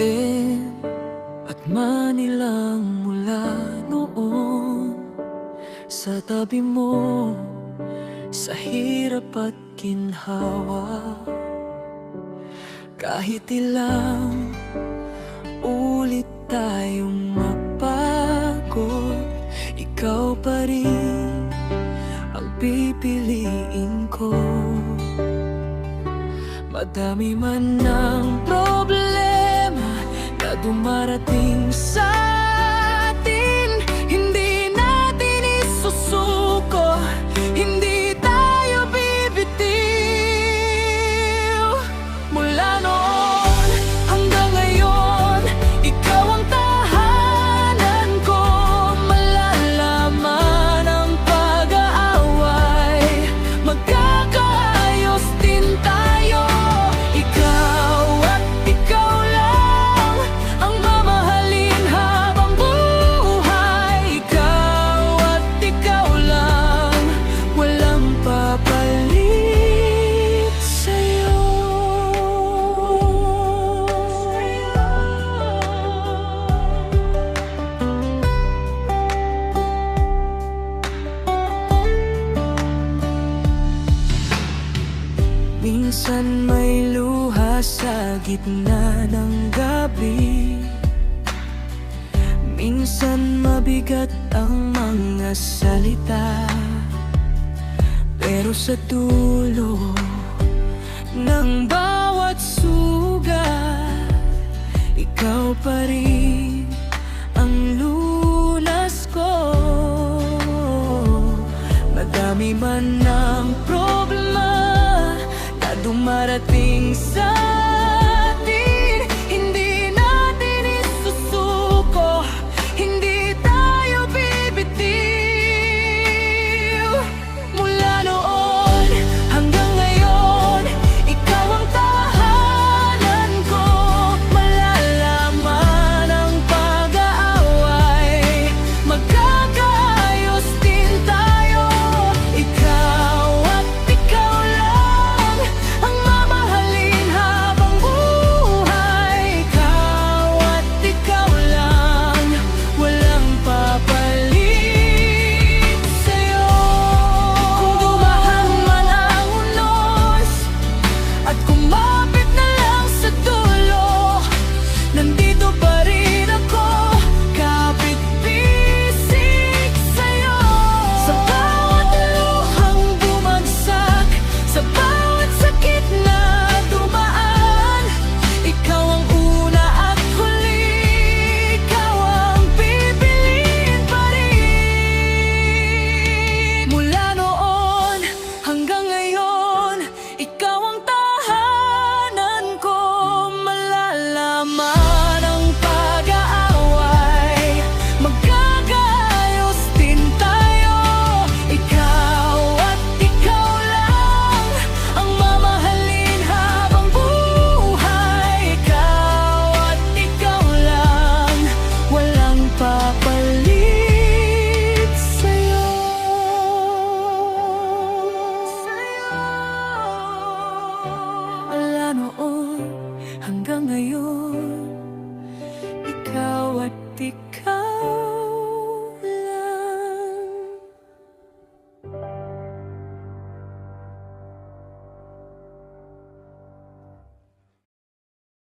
Makulit at manilang mula noon sa tabi mo, sa hirap at ginhawa. Kahit ilang ulit tayong mapagod, ikaw pa rin ang pipiliin ko. Madami man ang problema na dumarating sa atin, hindi natin isusuko, hindi tayo bibitiw. Mula noon hanggang ngayon, ikaw ang tahanan ko. Malalaman ang pag-aaway, magkakaayos din tayo. Ikaw at ikaw lang ang mamahalin habang buhay. Ikaw at ikaw lang, walang papalit sa'yo. Minsan may luha sa gitna ng gabi, minsan mabigat ang mga salita, pero sa dulo ng bawat sugat, ikaw pa rin ang lunas ko. Madami man ang problema na dumarating sa atin, hindi natin isusuko, hindi tayo bibitiw. Mula noon hanggang ngayon, ikaw ang tahanan ko. Malalaman ang pag-aaway, magkakaayos din tayo. Ikaw at ikaw lang ang mamahalin habang buhay. Ikaw at ikaw lang, walang papalit sa'yo. Kung dumaan man ang unos at kumapit na lang sa dulo, nandito pa rin ako, kapit-bisig sa'yo. Sa bawat luhang bumagsak, sa bawat sakit na dumaan, ikaw ang una at huli, ikaw ang pipiliin pa rin. Mula noon hanggang ngayon, ikaw ang tahanan ko. Malalaman ang pag-aaway, magkakaayos din tayo. Ikaw at ikaw lang ang mamahalin habang buhay. Ikaw at ikaw lang, walang papalit sa'yo. Mula noon hanggang ngayon, ikaw at ikaw